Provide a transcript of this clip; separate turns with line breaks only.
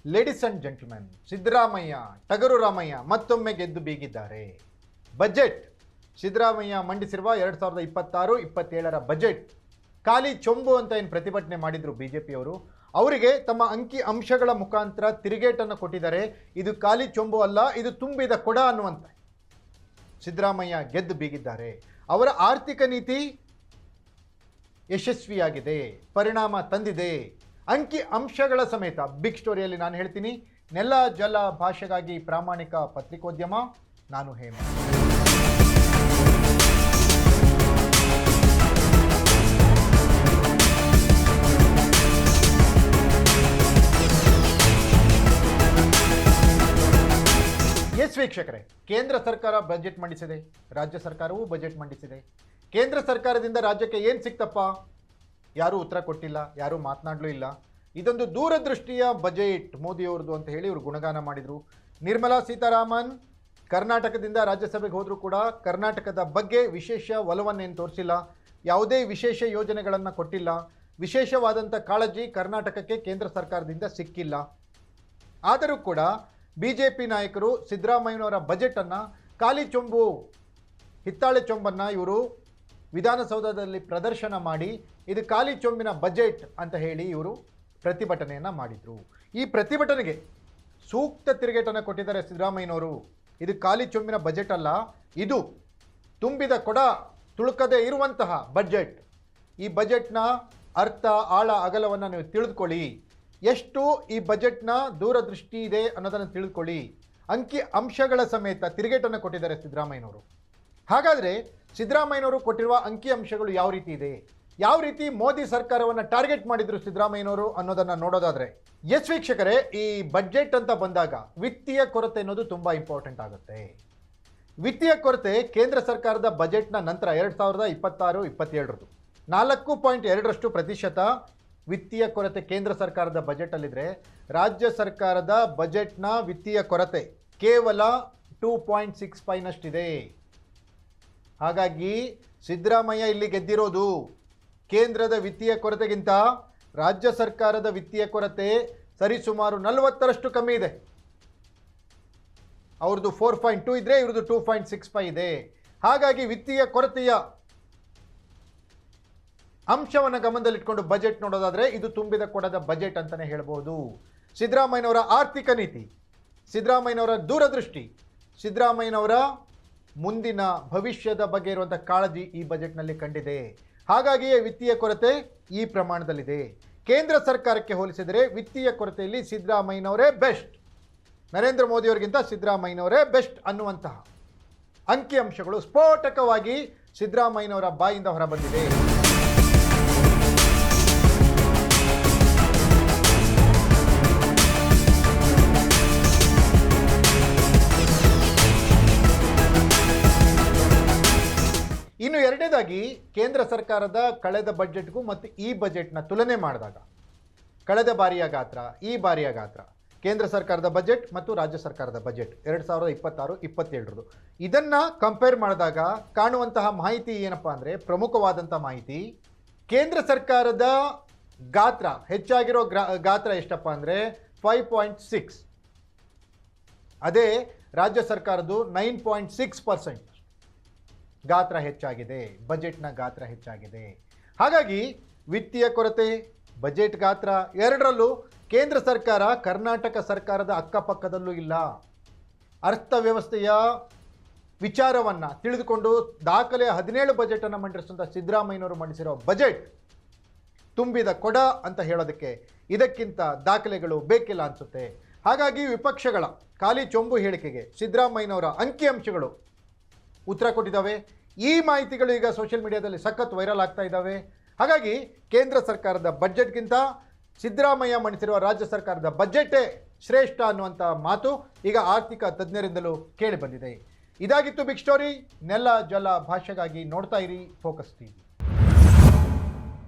Ladies and gentlemen, Siddaramaiah ಟಗರು ರಾಮಯ್ಯ ಮತ್ತೊಮ್ಮೆ ಗೆದ್ದು ಬೀಗಿದ್ದಾರೆ. ಬಜೆಟ್ ಸಿದ್ದರಾಮಯ್ಯ ಮಂಡಿಸಿರುವ 2026-27ರ ಬಜೆಟ್ ಖಾಲಿ ಚೊಂಬು ಅಂತ ಏನು ಪ್ರತಿಭಟನೆ ಮಾಡಿದ್ರು ಬಿಜೆಪಿಯವರು, ಅವರಿಗೆ ತಮ್ಮ ಅಂಕಿ ಅಂಶಗಳ ಮುಖಾಂತರ ತಿರುಗೇಟನ್ನು ಕೊಟ್ಟಿದ್ದಾರೆ. ಇದು ಖಾಲಿ ಚೊಂಬು ಅಲ್ಲ, ಇದು ತುಂಬಿದ ಕೊಡ ಅನ್ನುವಂತೆ ಸಿದ್ದರಾಮಯ್ಯ ಗೆದ್ದು ಬೀಗಿದ್ದಾರೆ. ಅವರ ಆರ್ಥಿಕ ನೀತಿ ಯಶಸ್ವಿಯಾಗಿದೆ, ಪರಿಣಾಮ ತಂದಿದೆ. ಅಂಕಿ ಅಂಶಗಳ ಸಮೇತ ಬಿಗ್ ಸ್ಟೋರಿಯಲ್ಲಿ ನಾನು ಹೇಳ್ತೀನಿ. ನೆಲ ಜಲ ಭಾಷೆಗಾಗಿ ಪ್ರಾಮಾಣಿಕ ಪತ್ರಿಕೋದ್ಯಮ, ನಾನು ಹೇಮ. ಎಸ್ ವೀಕ್ಷಕರೇ, ಕೇಂದ್ರ ಸರ್ಕಾರ ಬಜೆಟ್ ಮಂಡಿಸಿದೆ, ರಾಜ್ಯ ಸರ್ಕಾರವೂ ಬಜೆಟ್ ಮಂಡಿಸಿದೆ. ಕೇಂದ್ರ ಸರ್ಕಾರದಿಂದ ರಾಜ್ಯಕ್ಕೆ ಏನು ಸಿಕ್ತಪ್ಪ? ಯಾರೂ ಉತ್ತರ ಕೊಟ್ಟಿಲ್ಲ, ಯಾರೂ ಮಾತನಾಡಲೂ ಇಲ್ಲ. ಇದೊಂದು ದೂರದೃಷ್ಟಿಯ ಬಜೆಟ್ ಮೋದಿಯವ್ರದ್ದು ಅಂತ ಹೇಳಿ ಇವರು ಗುಣಗಾನ ಮಾಡಿದರು. ನಿರ್ಮಲಾ ಸೀತಾರಾಮನ್ ಕರ್ನಾಟಕದಿಂದ ರಾಜ್ಯಸಭೆಗೆ ಹೋದರೂ ಕೂಡ ಕರ್ನಾಟಕದ ಬಗ್ಗೆ ವಿಶೇಷ ಒಲವನ್ನೇನು ತೋರಿಸಿಲ್ಲ, ಯಾವುದೇ ವಿಶೇಷ ಯೋಜನೆಗಳನ್ನು ಕೊಟ್ಟಿಲ್ಲ. ವಿಶೇಷವಾದಂಥ ಕಾಳಜಿ ಕರ್ನಾಟಕಕ್ಕೆ ಕೇಂದ್ರ ಸರ್ಕಾರದಿಂದ ಸಿಕ್ಕಿಲ್ಲ. ಆದರೂ ಕೂಡ BJP ನಾಯಕರು ಸಿದ್ದರಾಮಯ್ಯನವರ ಬಜೆಟನ್ನು ಖಾಲಿ ಚೊಂಬು, ಹಿತ್ತಾಳೆ ಚೊಂಬನ್ನು ಇವರು ವಿಧಾನಸೌಧದಲ್ಲಿ ಪ್ರದರ್ಶನ ಮಾಡಿ ಇದು ಖಾಲಿ ಚೊಂಬಿನ ಬಜೆಟ್ ಅಂತ ಹೇಳಿ ಇವರು ಪ್ರತಿಭಟನೆಯನ್ನು ಮಾಡಿದರು. ಈ ಪ್ರತಿಭಟನೆಗೆ ಸೂಕ್ತ ತಿರುಗೇಟನ್ನು ಕೊಟ್ಟಿದ್ದಾರೆ ಸಿದ್ದರಾಮಯ್ಯನವರು. ಇದು ಖಾಲಿ ಚೊಂಬಿನ ಬಜೆಟ್ ಅಲ್ಲ, ಇದು ತುಂಬಿದ ಕೊಡ, ತುಳುಕದೇ ಇರುವಂತಹ ಬಜೆಟ್. ಈ ಬಜೆಟ್ನ ಅರ್ಥ, ಆಳ, ಅಗಲವನ್ನು ನೀವು ತಿಳಿದುಕೊಳ್ಳಿ. ಎಷ್ಟು ಈ ಬಜೆಟ್ನ ದೂರದೃಷ್ಟಿ ಇದೆ ಅನ್ನೋದನ್ನು ತಿಳಿದುಕೊಳ್ಳಿ. ಅಂಕಿ ಅಂಶಗಳ ಸಮೇತ ತಿರುಗೇಟನ್ನು ಕೊಟ್ಟಿದ್ದಾರೆ ಸಿದ್ದರಾಮಯ್ಯನವರು. ಹಾಗಾದರೆ ಸಿದ್ದರಾಮಯ್ಯನವರು ಕೊಟ್ಟಿರುವ ಅಂಕಿ ಅಂಶಗಳು ಯಾವ ರೀತಿ ಇದೆ, ಯಾವ ರೀತಿ ಮೋದಿ ಸರ್ಕಾರವನ್ನು ಟಾರ್ಗೆಟ್ ಮಾಡಿದ್ರು ಸಿದ್ದರಾಮಯ್ಯನವರು ಅನ್ನೋದನ್ನು ನೋಡೋದಾದರೆ, ಎಸ್ ವೀಕ್ಷಕರೇ, ಈ ಬಜೆಟ್ ಅಂತ ಬಂದಾಗ ವಿತ್ತೀಯ ಕೊರತೆ ಅನ್ನೋದು ತುಂಬ ಇಂಪಾರ್ಟೆಂಟ್ ಆಗುತ್ತೆ. ವಿತ್ತೀಯ ಕೊರತೆ ಕೇಂದ್ರ ಸರ್ಕಾರದ ಬಜೆಟ್ನ ನಂತರ 2026-27 4.2% ವಿತ್ತೀಯ ಕೊರತೆ ಕೇಂದ್ರ ಸರ್ಕಾರದ ಬಜೆಟಲ್ಲಿದ್ದರೆ, ರಾಜ್ಯ ಸರ್ಕಾರದ ಬಜೆಟ್ನ ವಿತ್ತೀಯ ಕೊರತೆ ಕೇವಲ 2.65ನಷ್ಟಿದೆ. ಹಾಗಾಗಿ ಸಿದ್ದರಾಮಯ್ಯ ಇಲ್ಲಿ ಗೆದ್ದಿರೋದು. ಕೇಂದ್ರದ ವಿತ್ತೀಯ ಕೊರತೆಗಿಂತ ರಾಜ್ಯ ಸರ್ಕಾರದ ವಿತ್ತೀಯ ಕೊರತೆ ಸರಿಸುಮಾರು 40ರಷ್ಟು ಕಮ್ಮಿ ಇದೆ. ಅವ್ರದ್ದು 4.2 ಇದ್ದರೆ ಇವ್ರದ್ದು 2.65 ಇದೆ. ಹಾಗಾಗಿ ವಿತ್ತೀಯ ಕೊರತೆಯ ಅಂಶವನ್ನು ಗಮನದಲ್ಲಿಟ್ಕೊಂಡು ಬಜೆಟ್ ನೋಡೋದಾದರೆ ಇದು ತುಂಬಿದ ಕೊಡದ ಬಜೆಟ್ ಅಂತಲೇ ಹೇಳ್ಬೋದು. ಸಿದ್ದರಾಮಯ್ಯನವರ ಆರ್ಥಿಕ ನೀತಿ, ಸಿದ್ದರಾಮಯ್ಯನವರ ದೂರದೃಷ್ಟಿ, ಸಿದ್ದರಾಮಯ್ಯನವರ ಮುಂದಿನ ಭವಿಷ್ಯದ ಬಗ್ಗೆ ಇರುವಂಥ ಕಾಳಜಿ ಈ ಬಜೆಟ್ನಲ್ಲಿ ಕಂಡಿದೆ. ಹಾಗಾಗಿಯೇ ವಿತ್ತೀಯ ಕೊರತೆ ಈ ಪ್ರಮಾಣದಲ್ಲಿದೆ. ಕೇಂದ್ರ ಸರ್ಕಾರಕ್ಕೆ ಹೋಲಿಸಿದರೆ ವಿತ್ತೀಯ ಕೊರತೆಯಲ್ಲಿ ಸಿದ್ದರಾಮಯ್ಯನವರೇ ಬೆಸ್ಟ್, ನರೇಂದ್ರ ಮೋದಿಯವರಿಗಿಂತ ಸಿದ್ದರಾಮಯ್ಯನವರೇ ಬೆಸ್ಟ್ ಅನ್ನುವಂತಹ ಅಂಕಿಅಂಶಗಳು ಸ್ಫೋಟಕವಾಗಿ ಸಿದ್ದರಾಮಯ್ಯನವರ ಬಾಯಿಂದ ಹೊರಬಂದಿದೆ. ಇನ್ನು ಎರಡನೇದಾಗಿ, ಕೇಂದ್ರ ಸರ್ಕಾರದ ಕಳೆದ ಬಜೆಟ್ಗೂ ಮತ್ತು ಈ ಬಜೆಟ್ನ ತುಲನೆ ಮಾಡಿದಾಗ ಕಳೆದ ಬಾರಿಯ ಗಾತ್ರ, ಈ ಬಾರಿಯ ಗಾತ್ರ, ಕೇಂದ್ರ ಸರ್ಕಾರದ ಬಜೆಟ್ ಮತ್ತು ರಾಜ್ಯ ಸರ್ಕಾರದ ಬಜೆಟ್ 2026-27 ಇದನ್ನು ಕಂಪೇರ್ ಮಾಡಿದಾಗ ಕಾಣುವಂತಹ ಮಾಹಿತಿ ಏನಪ್ಪ ಅಂದರೆ, ಪ್ರಮುಖವಾದಂಥ ಮಾಹಿತಿ, ಕೇಂದ್ರ ಸರ್ಕಾರದ ಗಾತ್ರ ಹೆಚ್ಚಾಗಿರೋ ಗಾತ್ರ ಎಷ್ಟಪ್ಪ ಅಂದರೆ 5.6. ಅದೇ ರಾಜ್ಯ ಸರ್ಕಾರದ್ದು 9.6% ಗಾತ್ರ ಹೆಚ್ಚಾಗಿದೆ, ಬಜೆಟ್ನ ಗಾತ್ರ ಹೆಚ್ಚಾಗಿದೆ. ಹಾಗಾಗಿ ವಿತ್ತೀಯ ಕೊರತೆ, ಬಜೆಟ್ ಗಾತ್ರ ಎರಡರಲ್ಲೂ ಕೇಂದ್ರ ಸರ್ಕಾರ ಕರ್ನಾಟಕ ಸರ್ಕಾರದ ಅಕ್ಕಪಕ್ಕದಲ್ಲೂ ಇಲ್ಲ. ಅರ್ಥವ್ಯವಸ್ಥೆಯ ವಿಚಾರವನ್ನು ತಿಳಿದುಕೊಂಡು ದಾಖಲೆ 17 ಬಜೆಟನ್ನು ಮಂಡಿಸುವಂಥ ಸಿದ್ದರಾಮಯ್ಯನವರು ಮಂಡಿಸಿರೋ ಬಜೆಟ್ ತುಂಬಿದ ಕೊಡ ಅಂತ ಹೇಳೋದಕ್ಕೆ ಇದಕ್ಕಿಂತ ದಾಖಲೆಗಳು ಬೇಕಿಲ್ಲ ಅನಿಸುತ್ತೆ. ಹಾಗಾಗಿ ವಿಪಕ್ಷಗಳ ಖಾಲಿ ಚೊಂಬು ಹೇಳಿಕೆಗೆ ಸಿದ್ದರಾಮಯ್ಯನವರ ಅಂಕಿಅಂಶಗಳು ಉತ್ತರ ಕೊಟ್ಟಿದ್ದಾವೆ. ಈ ಮಾಹಿತಿಗಳು ಈಗ ಸೋಷಿಯಲ್ ಮೀಡಿಯಾದಲ್ಲಿ ಸಖತ್ ವೈರಲ್ ಆಗ್ತಾ ಇದ್ದಾವೆ. ಹಾಗಾಗಿ ಕೇಂದ್ರ ಸರ್ಕಾರದ ಬಜೆಟ್ಗಿಂತ ಸಿದ್ದರಾಮಯ್ಯ ಮಂಡಿಸಿರುವ ರಾಜ್ಯ ಸರ್ಕಾರದ ಬಜೆಟೇ ಶ್ರೇಷ್ಠ ಅನ್ನುವಂಥ ಮಾತು ಈಗ ಆರ್ಥಿಕ ತಜ್ಞರಿಂದಲೂ ಕೇಳಿ ಬಂದಿದೆ. ಇದಾಗಿತ್ತು ಬಿಗ್ ಸ್ಟೋರಿ. ನೆಲ ಜಲ ಭಾಷೆಗಾಗಿ ನೋಡ್ತಾ ಇರಿ ಫೋಕಸ್ ಟಿವಿ.